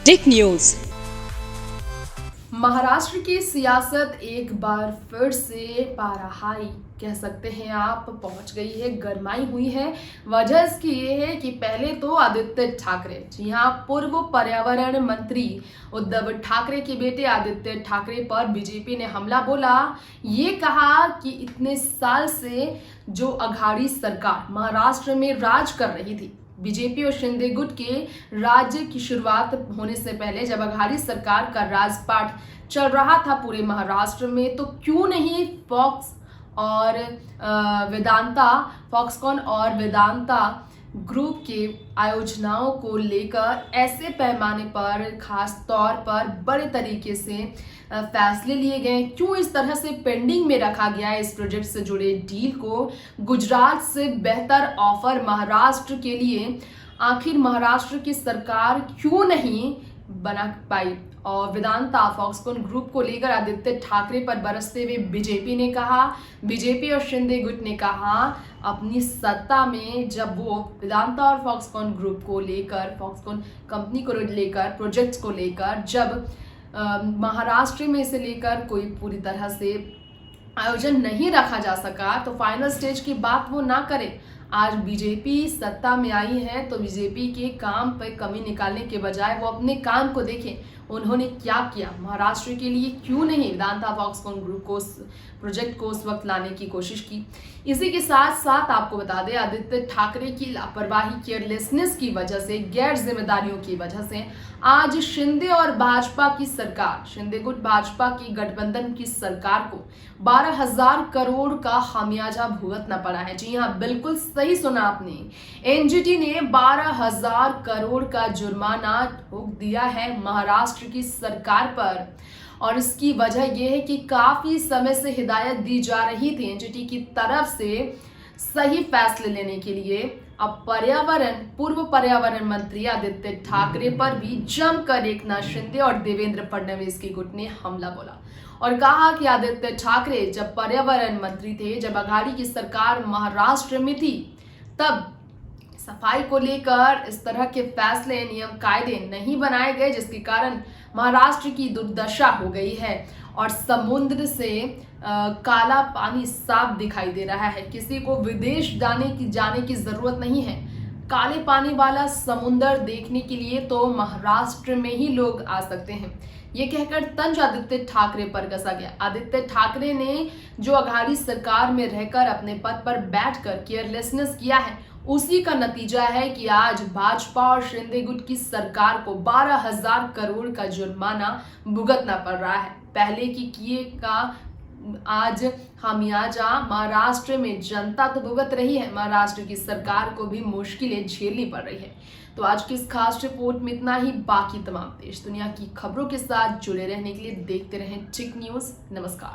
टिक news. Maharashtra की सियासत एक बार फिर से पारा हाई कह सकते हैं आप पहुंच गई है, गरमाई हुई है। वजह इसकी ये है कि पहले तो आदित्य ठाकरे, जी हाँ, पूर्व पर्यावरण मंत्री उद्धव ठाकरे के बेटे आदित्य ठाकरे पर बीजेपी ने हमला बोला। ये कहा कि इतने साल से जो अघाड़ी सरकार महाराष्ट्र में राज कर रही थी, बीजेपी और शिंदे गुट के राज्य की शुरुआत होने से पहले जब अघाड़ी सरकार का राजपाट चल रहा था पूरे महाराष्ट्र में, तो क्यों नहीं फॉक्सकॉन और वेदांता ग्रुप के आयोजनाओं को लेकर ऐसे पैमाने पर खास तौर पर बड़े तरीके से फैसले लिए गए, क्यों इस तरह से पेंडिंग में रखा गया है इस प्रोजेक्ट से जुड़े डील को। गुजरात से बेहतर ऑफर महाराष्ट्र के लिए आखिर महाराष्ट्र की सरकार क्यों नहीं बना पाई। और वेदांता फॉक्सकॉन ग्रुप को लेकर आदित्य ठाकरे पर बरसते हुए बीजेपी और शिंदे गुट ने कहा अपनी सत्ता में जब वो वेदांता और फॉक्सकॉन ग्रुप को लेकर, फॉक्सकॉन कंपनी को लेकर, प्रोजेक्ट्स को लेकर जब महाराष्ट्र में इसे लेकर कोई पूरी तरह से आयोजन नहीं रखा जा सका, तो फाइनल स्टेज की बात वो ना करे। आज बीजेपी सत्ता में आई है तो बीजेपी के काम पर कमी निकालने के बजाय वो अपने काम को देखें, उन्होंने क्या किया महाराष्ट्र के लिए, क्यों नहीं वेदांता फॉक्सकॉन ग्रुप को प्रोजेक्ट को उस वक्त लाने की कोशिश की। इसी के साथ साथ आपको बता दें, आदित्य ठाकरे की लापरवाही, केयरलेसनेस की वजह से, गैर जिम्मेदारियों की वजह से आज शिंदे और भाजपा की सरकार, शिंदे गुट भाजपा की गठबंधन की सरकार को 12,000 करोड़ का खामियाजा भुगतना पड़ा है। जी हाँ, बिल्कुल सही सुना आपने, एनजीटी ने 12,000 करोड़ का जुर्माना ठोक दिया है महाराष्ट्र की सरकार पर। और इसकी वजह यह है कि काफी समय से हिदायत दी जा रही थी एनजीटी की तरफ से सही फैसले लेने के लिए। अब पूर्व पर्यावरण मंत्री आदित्य ठाकरे पर भी जमकर एकनाथ शिंदे और देवेंद्र फडणवीस के गुट ने हमला बोला और कहा कि आदित्य ठाकरे जब पर्यावरण मंत्री थे, जब अघाड़ी की सरकार महाराष्ट्र में थी, तब सफाई को लेकर इस तरह के फैसले, नियम कायदे नहीं बनाए गए, जिसके कारण महाराष्ट्र की दुर्दशा हो गई है और समुद्र से काला पानी साफ दिखाई दे रहा है। किसी को विदेश जाने की जरूरत नहीं है। काले पानी वाला समुद्र देखने के लिए तो महाराष्ट्र में ही लोग आ सकते हैं। ये कहकर तंज आदित्य ठाकरे पर कसा गया। आदित्य ठाकरे ने जो अघाड़ी सरकार में रहकर अपने पद पर बैठकर केयरलेसनेस किया है, उसी का नतीजा है कि आज भाजपा और शिंदे गुट की सरकार को 12,000 करोड़ का जुर्माना भुगतना पड़ रहा है। पहले की किए का आज खामियाजा महाराष्ट्र में जनता तो भुगत रही है, महाराष्ट्र की सरकार को भी मुश्किलें झेलनी पड़ रही है। तो आज की इस खास रिपोर्ट में इतना ही। बाकी तमाम देश दुनिया की खबरों के साथ जुड़े रहने के लिए देखते रहें टिक न्यूज। नमस्कार।